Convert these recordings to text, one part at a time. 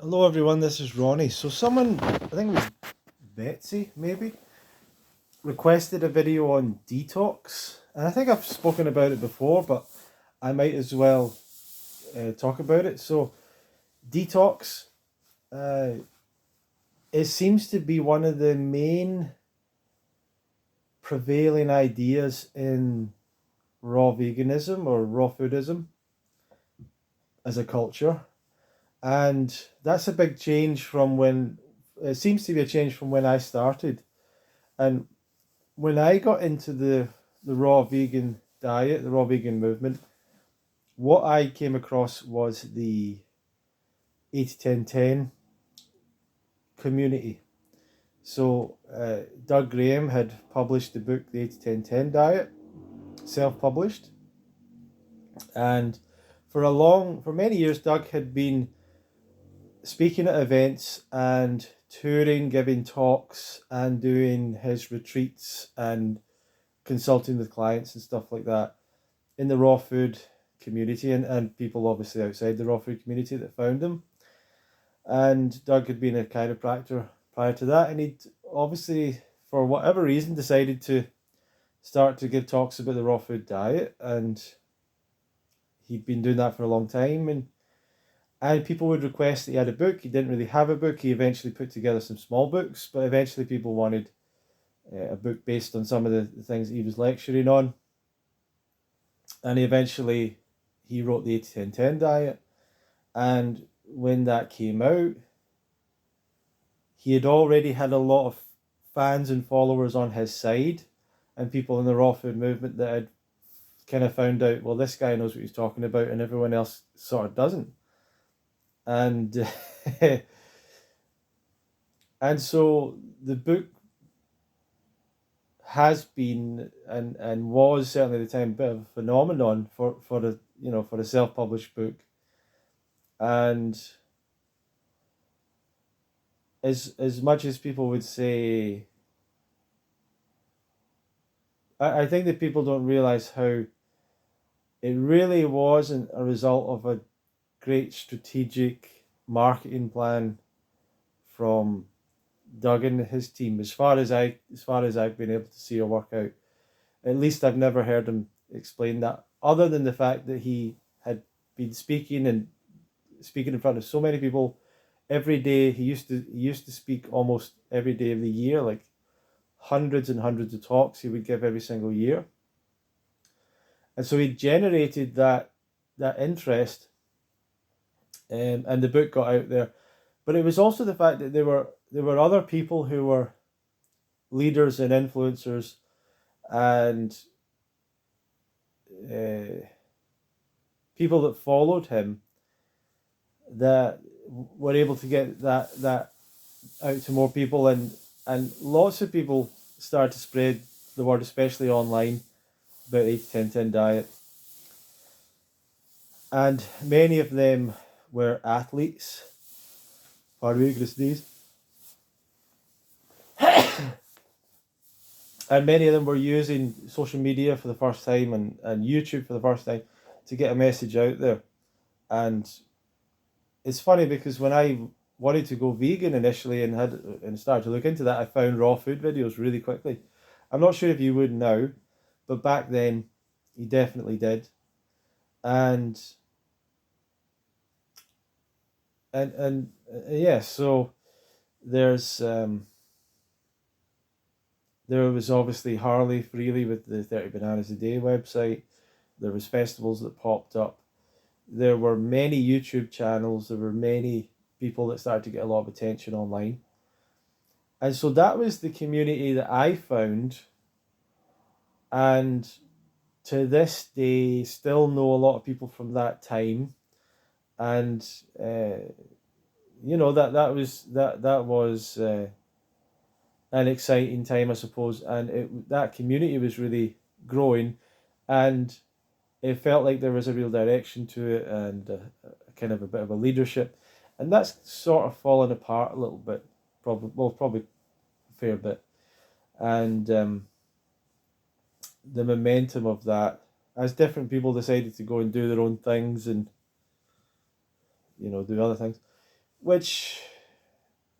Hello everyone, this is Ronnie. So someone, I think it was Betsy maybe, requested a video on detox. And I think I've spoken about it before, but I might as well talk about it. So detox, uh, it seems to be one of the main prevailing ideas in raw veganism or raw foodism as a culture. And that's a big change from when, it seems to be a change from when I started. And when I got into the raw vegan diet, the raw vegan movement, what I came across was the 80-10-10 community. So Doug Graham had published the book, The 80-10-10 Diet, self-published. And for many years, Doug had been speaking at events and touring, giving talks and doing his retreats and consulting with clients and stuff like that in the raw food community and people obviously outside the raw food community that found him. And Doug had been a chiropractor prior to that, and he'd obviously, for whatever reason, decided to start to give talks about the raw food diet, and he'd been doing that for a long time, and people would request that he had a book. He didn't really have a book. He eventually put together some small books, but eventually people wanted a book based on some of the things that he was lecturing on. And he wrote the 80-10-10 diet. And when that came out, he had already had a lot of fans and followers on his side, and people in the raw food movement that had kind of found out, well, this guy knows what he's talking about, and everyone else sort of doesn't. And and so the book has been and was certainly at the time a bit of a phenomenon for a self-published book. And as much as people would say, I think that people don't realize how it really wasn't a result of a great strategic marketing plan from Doug and his team. As far as I've been able to see or work out, at least I've never heard him explain that, other than the fact that he had been speaking in front of so many people every day. He used to speak almost every day of the year, like hundreds and hundreds of talks he would give every single year. And so he generated that interest, and the book got out there. But it was also the fact that there were other people who were leaders and influencers and people that followed him that were able to get that out to more people, and lots of people started to spread the word, especially online, about 80-10-10 diet. And many of them were athletes, pardon me, these, and many of them were using social media for the first time and YouTube for the first time to get a message out there. And it's funny because when I wanted to go vegan initially and started to look into that, I found raw food videos really quickly. I'm not sure if you would now, but back then you definitely did. And yeah, so there's there was obviously Harley Freely with the 30 Bananas a Day website. There was festivals that popped up. There were many YouTube channels. There were many people that started to get a lot of attention online. And so that was the community that I found. And to this day, still know a lot of people from that time. And, that was an exciting time, I suppose. And that community was really growing. And it felt like there was a real direction to it, and kind of a bit of a leadership, and that's sort of fallen apart a little bit, probably a fair bit, and the momentum of that, as different people decided to go and do their own things and do other things, which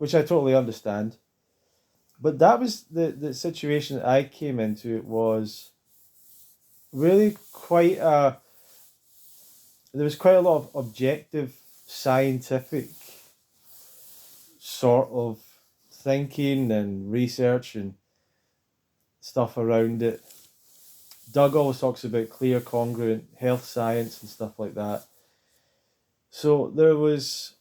I totally understand. But that was the situation that I came into. It was really quite a there was quite a lot of objective scientific sort of thinking and research and stuff around it. Doug always talks about clear, congruent health science and stuff like that. So there was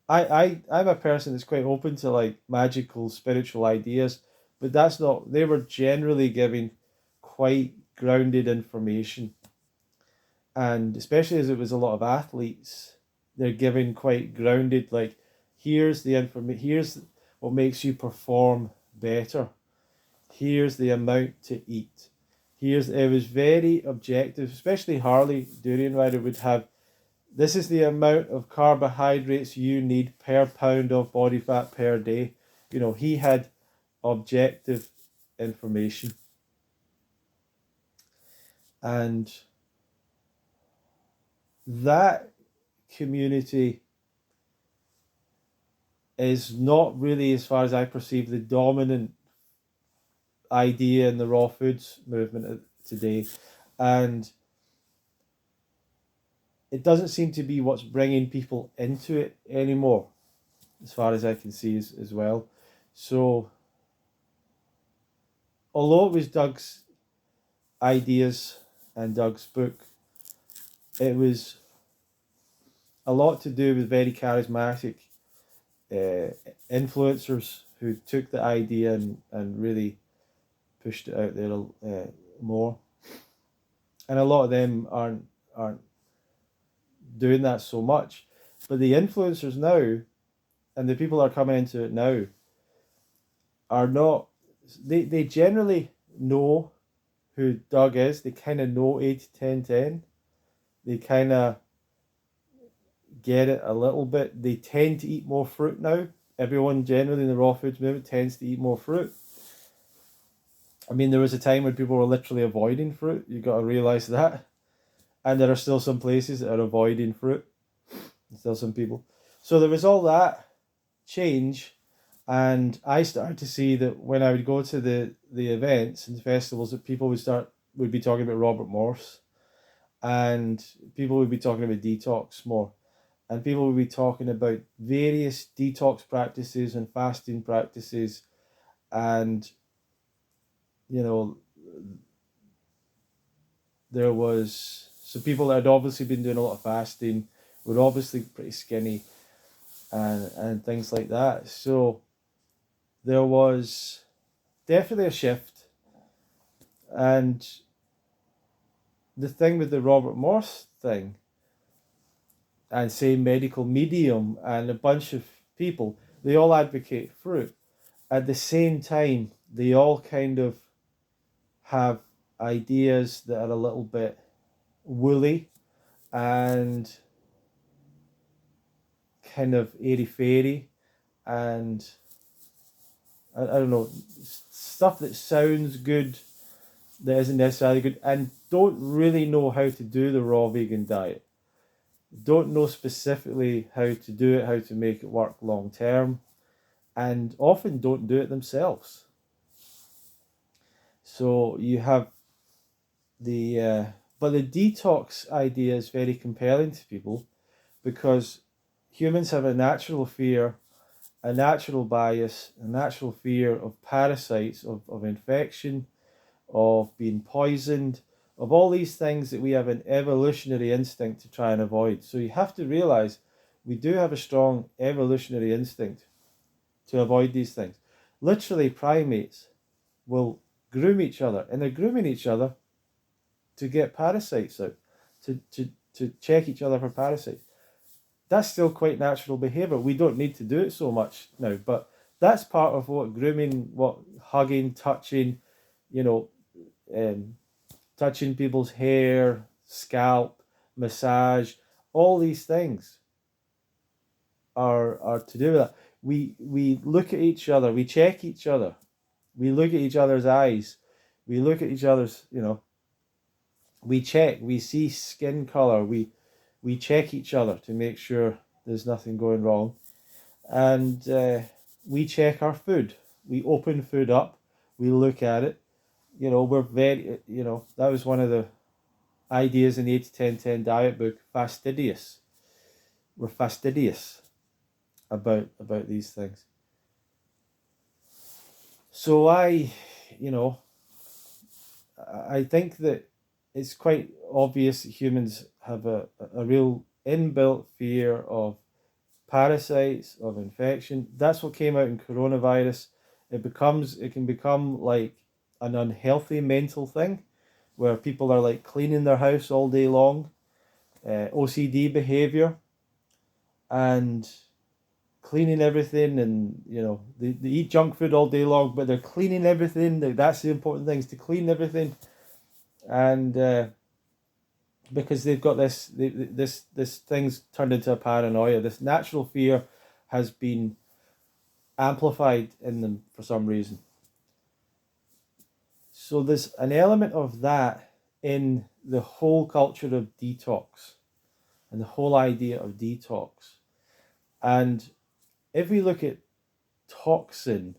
I'm a person that's quite open to like magical spiritual ideas, but that's not they were generally giving quite grounded information. And especially as it was a lot of athletes, they're giving quite grounded, like, here's the information, here's what makes you perform better, here's the amount to eat, it was very objective. Especially Harley Durian Rider would have, this is the amount of carbohydrates you need per pound of body fat per day. He had objective information. And that community is not really, as far as I perceive, the dominant idea in the raw foods movement today. And it doesn't seem to be what's bringing people into it anymore, as far as I can see as well. So, although it was Doug's ideas and Doug's book, it was a lot to do with very charismatic influencers who took the idea and really pushed it out there more. And a lot of them aren't doing that so much. But the influencers now, and the people that are coming into it now, are not, they generally know who Doug is. They kind of know 8-10-10. They kind of get it a little bit. They tend to eat more fruit now. Everyone generally in the raw foods movement tends to eat more fruit. I mean, there was a time when people were literally avoiding fruit. You got to realize that. And there are still some places that are avoiding fruit. Still some people. So there was all that change. And I started to see that when I would go to the events and the festivals, that people would be talking about Robert Morse. And people would be talking about detox more. And people would be talking about various detox practices and fasting practices. And, there was some people that had obviously been doing a lot of fasting, were obviously pretty skinny and things like that. So there was definitely a shift. And the thing with the Robert Morse thing, and say medical medium and a bunch of people, they all advocate fruit. At the same time, they all kind of have ideas that are a little bit woolly and kind of airy-fairy, and I don't know, stuff that sounds good that isn't necessarily good, and don't really know how to do the raw vegan diet. Don't know specifically how to do it, how to make it work long term, and often don't do it themselves. So you have but the detox idea is very compelling to people, because humans have a natural fear, a natural bias, a natural fear of parasites, of infection, of being poisoned, of all these things that we have an evolutionary instinct to try and avoid. So you have to realize we do have a strong evolutionary instinct to avoid these things. Literally, primates will groom each other, and they're grooming each other to get parasites out, to check each other for parasites. That's still quite natural behavior. We don't need to do it so much now, but that's part of what grooming, what hugging, touching, touching people's hair, scalp, massage, all these things are to do with that. We look at each other, we check each other, we look at each other's eyes, we look at each other's, we check, we see skin color, we We check each other to make sure there's nothing going wrong. And we check our food. We open food up. We look at it. We're very, that was one of the ideas in the 8 to 10 diet book, fastidious. We're fastidious about these things. So I think that it's quite obvious that humans have a real inbuilt fear of parasites, of infection. That's what came out in coronavirus. It can become like an unhealthy mental thing where people are like cleaning their house all day long, OCD behavior, and cleaning everything, and they eat junk food all day long, but they're cleaning everything. That's the important thing, is to clean everything. And because they've got this thing's turned into a paranoia. This natural fear has been amplified in them for some reason. So there's an element of that in the whole culture of detox and the whole idea of detox. And if we look at toxin,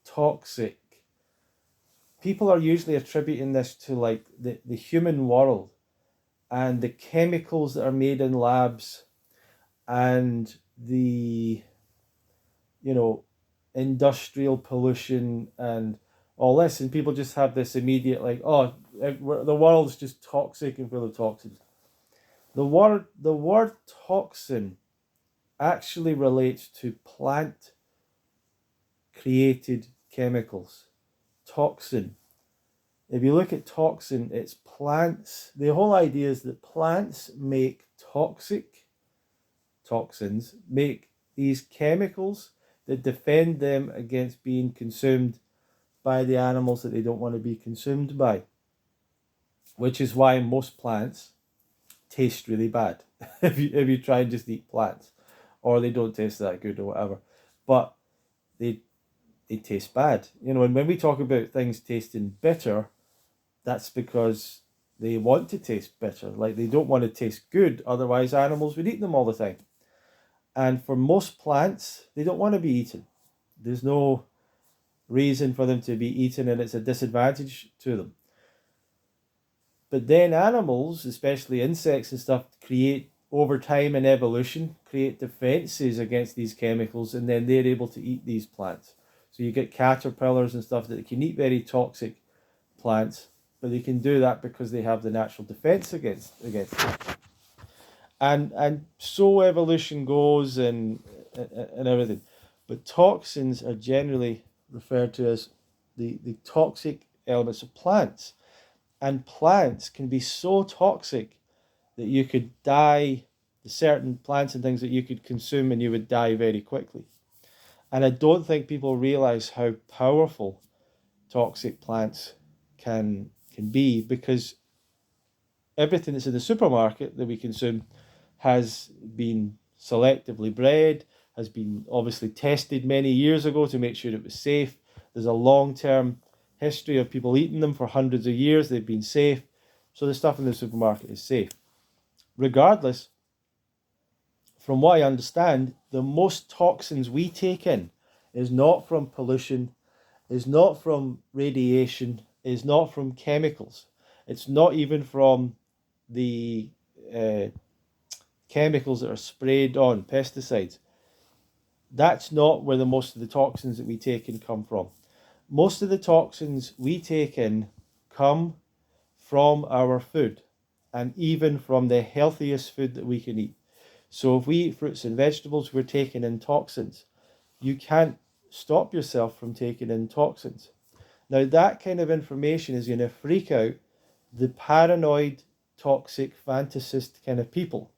toxic, people are usually attributing this to like the human world and the chemicals that are made in labs and the industrial pollution and all this, and people just have this immediate like, oh, the world's just toxic and full of toxins. The word toxin actually relates to plant created chemicals. Toxin. If you look at toxin, it's plants. The whole idea is that plants make toxins, make these chemicals that defend them against being consumed by the animals that they don't want to be consumed by. Which is why most plants taste really bad if you try and just eat plants, or they don't taste that good or whatever. But they taste bad. And when we talk about things tasting bitter, that's because they want to taste bitter. Like, they don't want to taste good, otherwise animals would eat them all the time. And for most plants, they don't want to be eaten. There's no reason for them to be eaten, and it's a disadvantage to them. But then animals, especially insects and stuff, create, over time in evolution, create defenses against these chemicals, and then they're able to eat these plants. So you get caterpillars and stuff that can eat very toxic plants, but they can do that because they have the natural defense against it. And so evolution goes and everything. But toxins are generally referred to as the toxic elements of plants. And plants can be so toxic that you could die. Certain plants and things that you could consume and you would die very quickly. And I don't think people realize how powerful toxic plants can be, because everything that's in the supermarket that we consume has been selectively bred, has been obviously tested many years ago to make sure it was safe. There's a long-term history of people eating them for hundreds of years. They've been safe. So the stuff in the supermarket is safe. Regardless, from what I understand, the most toxins we take in is not from pollution, is not from radiation, is not from chemicals. It's not even from the chemicals that are sprayed on, pesticides. That's not where the most of the toxins that we take in come from. Most of the toxins we take in come from our food, and even from the healthiest food that we can eat. So if we eat fruits and vegetables, we're taking in toxins. You can't stop yourself from taking in toxins. Now, that kind of information is going to freak out the paranoid, toxic, fantasist kind of people.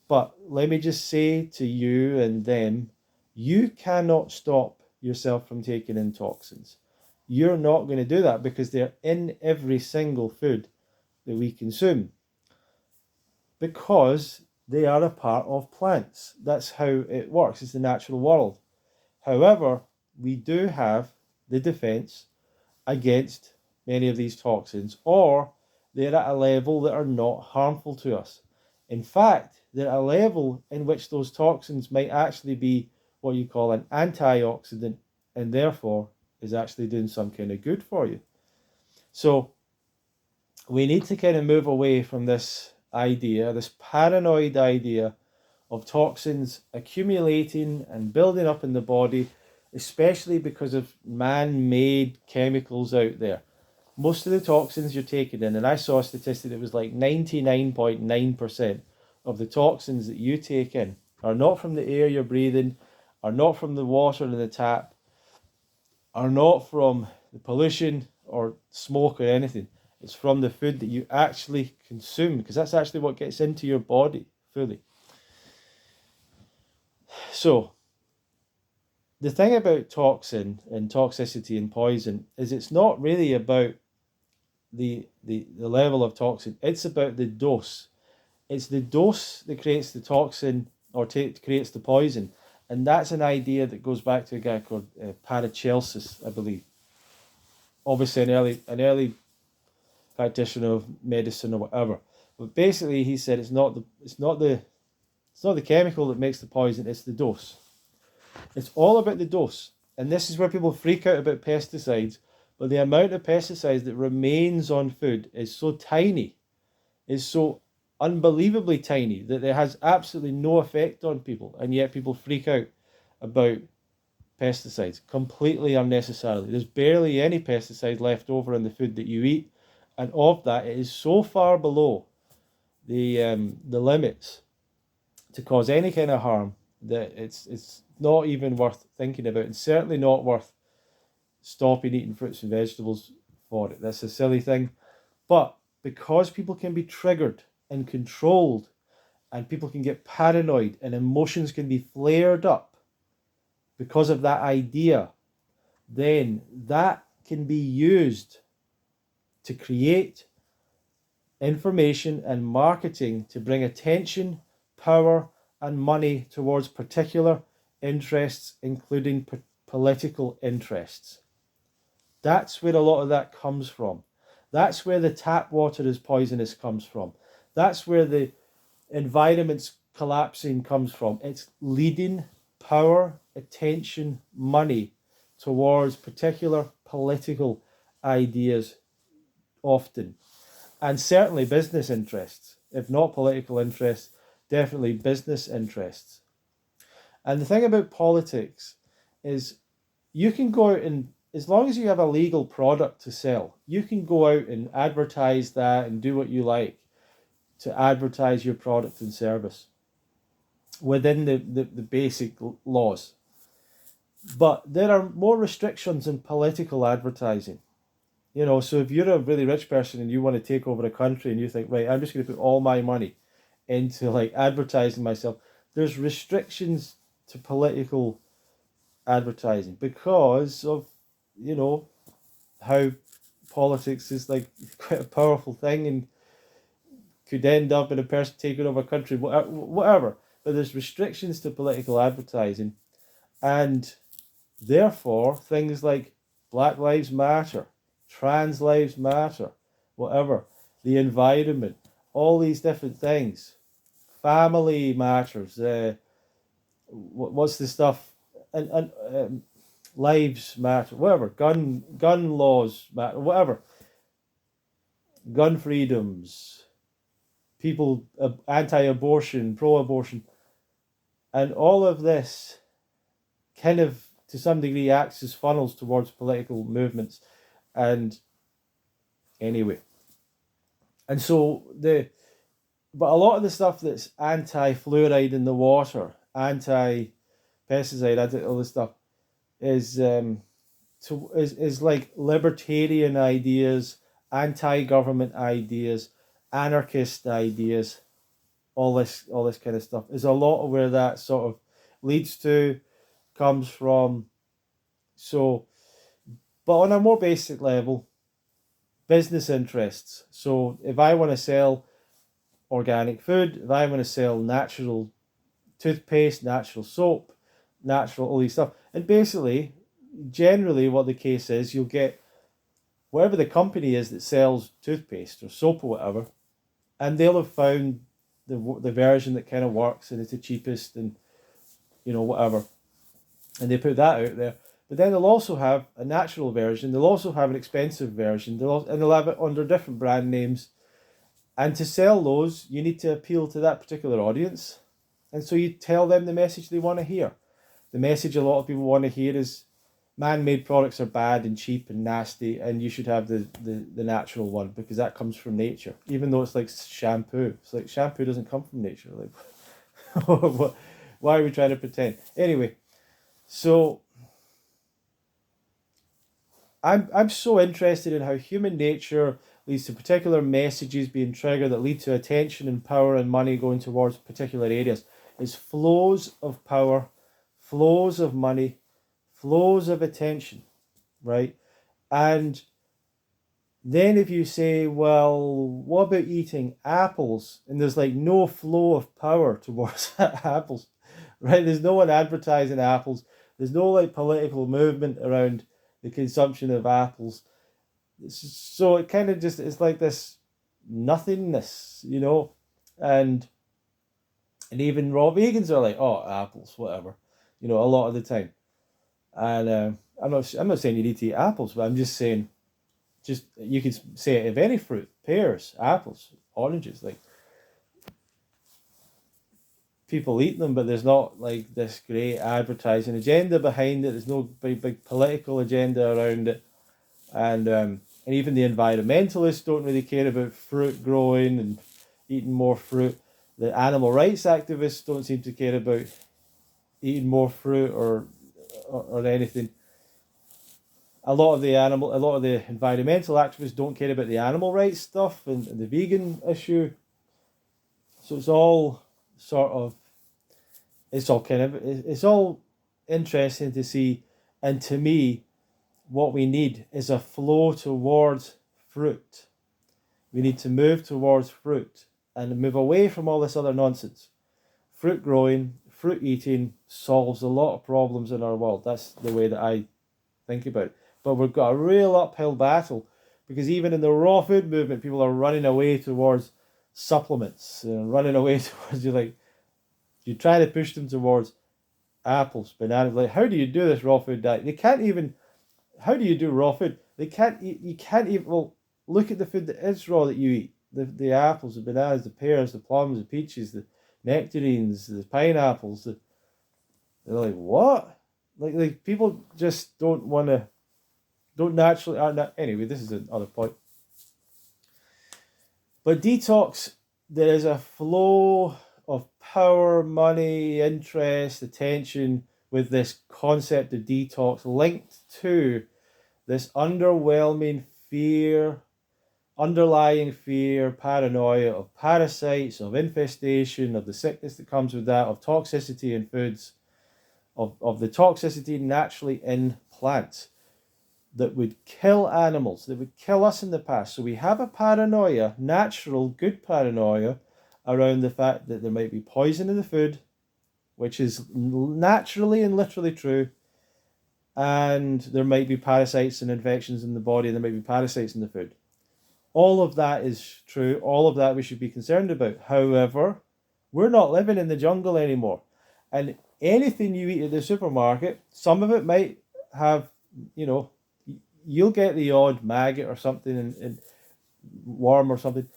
But let me just say to you and them, you cannot stop yourself from taking in toxins. You're not going to do that because they're in every single food that we consume, because they are a part of plants. That's how it works. It's the natural world. However, we do have the defense against many of these toxins, or they're at a level that are not harmful to us. In fact, they're at a level in which those toxins might actually be what you call an antioxidant, and therefore is actually doing some kind of good for you. So we need to kind of move away from this idea, this paranoid idea of toxins accumulating and building up in the body, especially because of man-made chemicals out there. Most of the toxins you're taking in, and I saw a statistic that was like 99.9% of the toxins that you take in are not from the air you're breathing, are not from the water in the tap, are not from the pollution or smoke or anything. It's from the food that you actually consume, because that's actually what gets into your body fully. So, the thing about toxin and toxicity and poison is it's not really about the level of toxin, it's about the dose. It's the dose that creates the toxin or creates the poison. And that's an idea that goes back to a guy called Paracelsus, I believe. Obviously, an early practitioner of medicine or whatever. But basically, he said it's not the chemical that makes the poison; it's the dose. It's all about the dose, and this is where people freak out about pesticides. But the amount of pesticides that remains on food is so tiny, is so unbelievably tiny that it has absolutely no effect on people, and yet people freak out about pesticides completely unnecessarily. There's barely any pesticide left over in the food that you eat, and of that, it is so far below the limits to cause any kind of harm that it's not even worth thinking about, and certainly not worth stopping eating fruits and vegetables for it. That's a silly thing, but because people can be triggered and controlled, and people can get paranoid, and emotions can be flared up because of that idea, then that can be used to create information and marketing to bring attention, power, and money towards particular interests, including political interests. That's where a lot of that comes from. That's where the tap water is poisonous comes from. That's where the environment's collapsing comes from. It's leading power, attention, money towards particular political ideas often. And certainly business interests. If not political interests, definitely business interests. And the thing about politics is you can go out and, as long as you have a legal product to sell, you can go out and advertise that and do what you like to advertise your product and service within the basic laws. But there are more restrictions in political advertising. You know, so if you're a really rich person and you want to take over a country and you think, right, I'm just going to put all my money into like advertising myself, there's restrictions to political advertising because of, you know, how politics is like quite a powerful thing and could end up in a person taking over a country, whatever. But there's restrictions to political advertising, and therefore things like Black Lives Matter, trans lives matter, whatever, the environment, all these different things, family matters, what's the stuff, and lives matter, whatever, gun laws matter, whatever, gun freedoms, people anti-abortion, pro-abortion, and all of this kind of to some degree acts as funnels towards political movements. And anyway, and so but a lot of the stuff that's anti-fluoride in the water, anti-pesticide, all this stuff is like libertarian ideas, anti-government ideas, anarchist ideas, all this kind of stuff is a lot of where that sort of leads to, comes from. So, but on a more basic level, business interests. So if I want to sell organic food, if I want to sell natural toothpaste, natural soap, natural all these stuff, and basically, generally what the case is, you'll get whatever the company is that sells toothpaste or soap or whatever, and they'll have found the version that kind of works and is the cheapest and whatever, and they put that out there. But then they'll also have a natural version. They'll also have an expensive version. They'll have it under different brand names. And to sell those, you need to appeal to that particular audience. And so you tell them the message they want to hear. The message a lot of people want to hear is man-made products are bad and cheap and nasty, and you should have the natural one because that comes from nature. Even though it's like shampoo. It's like shampoo doesn't come from nature. Like, why are we trying to pretend? Anyway, so I'm so interested in how human nature leads to particular messages being triggered that lead to attention and power and money going towards particular areas. It's flows of power, flows of money, flows of attention, right? And then if you say, well, what about eating apples? And there's like no flow of power towards apples, right? There's no one advertising apples. There's no like political movement around the consumption of apples. So it kind of just, it's like this nothingness, and even raw vegans are like, oh, apples, whatever, a lot of the time. And I'm not saying you need to eat apples, but I'm just saying, just you could say it of any fruit, pears, apples, oranges, like people eat them, but there's not like this great advertising agenda behind it. There's no big political agenda around it, and even the environmentalists don't really care about fruit growing and eating more fruit. The animal rights activists don't seem to care about eating more fruit or anything. A lot of the environmental activists don't care about the animal rights stuff and the vegan issue. So it's all interesting to see. And to me, what we need is a flow towards fruit. We need to move towards fruit and move away from all this other nonsense. Fruit growing, fruit eating solves a lot of problems in our world. That's the way that I think about it. But we've got a real uphill battle because even in the raw food movement, people are running away towards supplements and running away towards you try to push them towards apples, bananas. Like, how do you do this raw food diet? They can't even. How do you do raw food? They can't. You can't even. Well, look at the food that is raw that you eat. The apples, the bananas, the pears, the plums, the peaches, the nectarines, the pineapples. They're like, what? Like people just don't want to. Don't naturally. Anyway, this is another point. But detox, there is a flow of power, money, interest, attention with this concept of detox linked to this underwhelming fear, underlying fear, paranoia of parasites, of infestation, of the sickness that comes with that, of toxicity in foods, of the toxicity naturally in plants that would kill animals, that would kill us in the past. So we have a paranoia, natural, good paranoia, around the fact that there might be poison in the food, which is naturally and literally true, and there might be parasites and infections in the body, and there might be parasites in the food. All of that is true. All of that we should be concerned about. However, we're not living in the jungle anymore. And anything you eat at the supermarket, some of it might have, you'll get the odd maggot or something and worm or something.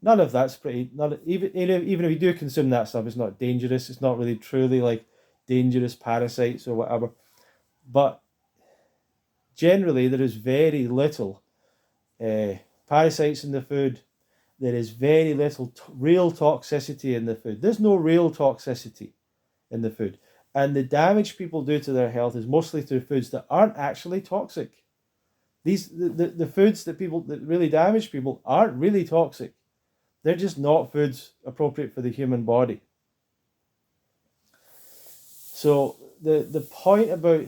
None of that's even if you do consume that stuff, it's not dangerous. It's not really truly like dangerous parasites or whatever. But generally, there is very little parasites in the food. There is very little real toxicity in the food. There's no real toxicity in the food. And the damage people do to their health is mostly through foods that aren't actually toxic. The foods that really damage people aren't really toxic. They're just not foods appropriate for the human body. So the point about,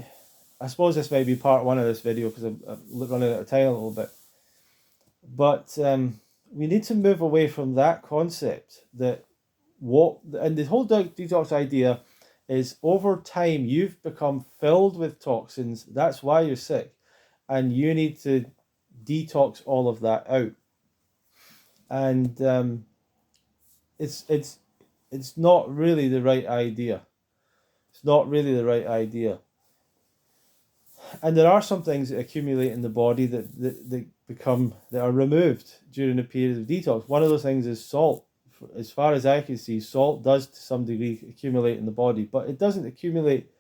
I suppose this may be part one of this video because I'm running out of time a little bit. But we need to move away from that concept and the whole detox idea is over time you've become filled with toxins. That's why you're sick. And you need to detox all of that out. And it's not really the right idea. It's not really the right idea. And there are some things that accumulate in the body that are removed during a period of detox. One of those things is salt. As far as I can see, salt does to some degree accumulate in the body, but it doesn't accumulate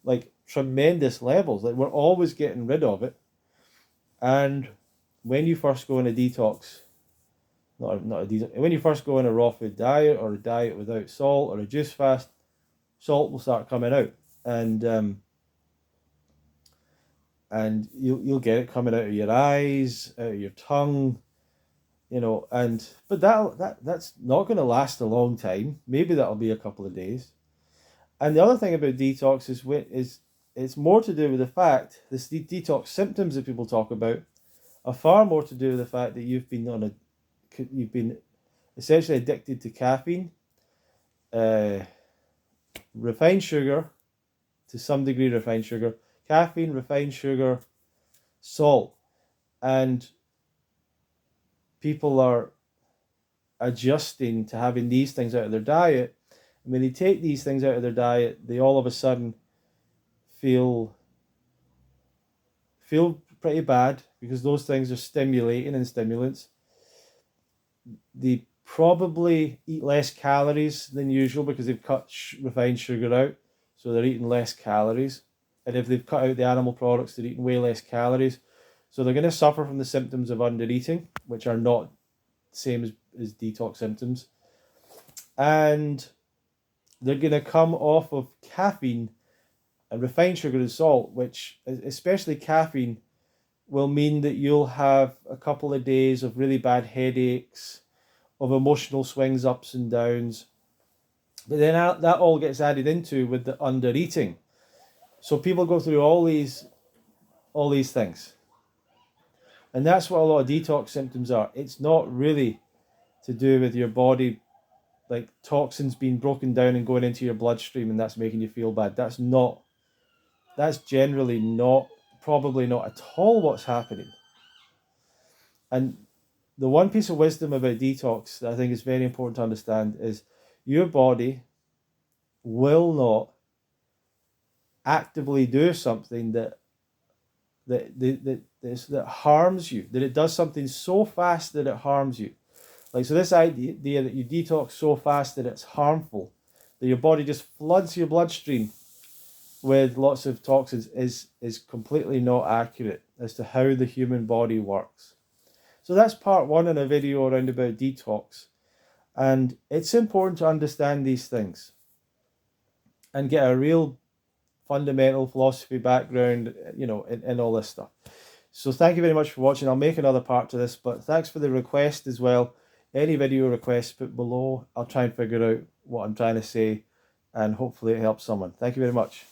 like tremendous levels. Like, we're always getting rid of it. And when you first go on a detox, not a detox, when you first go on a raw food diet or a diet without salt or a juice fast, salt will start coming out, and you'll get it coming out of your eyes, out of your tongue, and but that's not going to last a long time. Maybe that'll be a couple of days. And the other thing about detox is it's more to do with the fact this detox symptoms that people talk about are far more to do with the fact that you've been essentially addicted to caffeine, refined sugar, to some degree refined sugar, caffeine, refined sugar, salt, and people are adjusting to having these things out of their diet. And when they take these things out of their diet, they all of a sudden feel pretty bad because those things are stimulating and stimulants. They probably eat less calories than usual because they've cut refined sugar out, so they're eating less calories. And if they've cut out the animal products, they're eating way less calories. So they're going to suffer from the symptoms of undereating, which are not the same as detox symptoms. And they're going to come off of caffeine and refined sugar and salt, which, especially caffeine, will mean that you'll have a couple of days of really bad headaches, of emotional swings, ups and downs. But then that all gets added into with the undereating. So people go through all these things. And that's what a lot of detox symptoms are. It's not really to do with your body, like toxins being broken down and going into your bloodstream and that's making you feel bad. That's generally not, probably not at all what's happening. And the one piece of wisdom about detox that I think is very important to understand is your body will not actively do something that harms you, that it does something so fast that it harms you. Like, so this idea that you detox so fast that it's harmful, that your body just floods your bloodstream with lots of toxins is completely not accurate as to how the human body works. So that's part one in a video around about detox. And it's important to understand these things and get a real fundamental philosophy background, in all this stuff. So thank you very much for watching. I'll make another part to this, but thanks for the request as well. Any video requests put below. I'll try and figure out what I'm trying to say, and hopefully it helps someone. Thank you very much.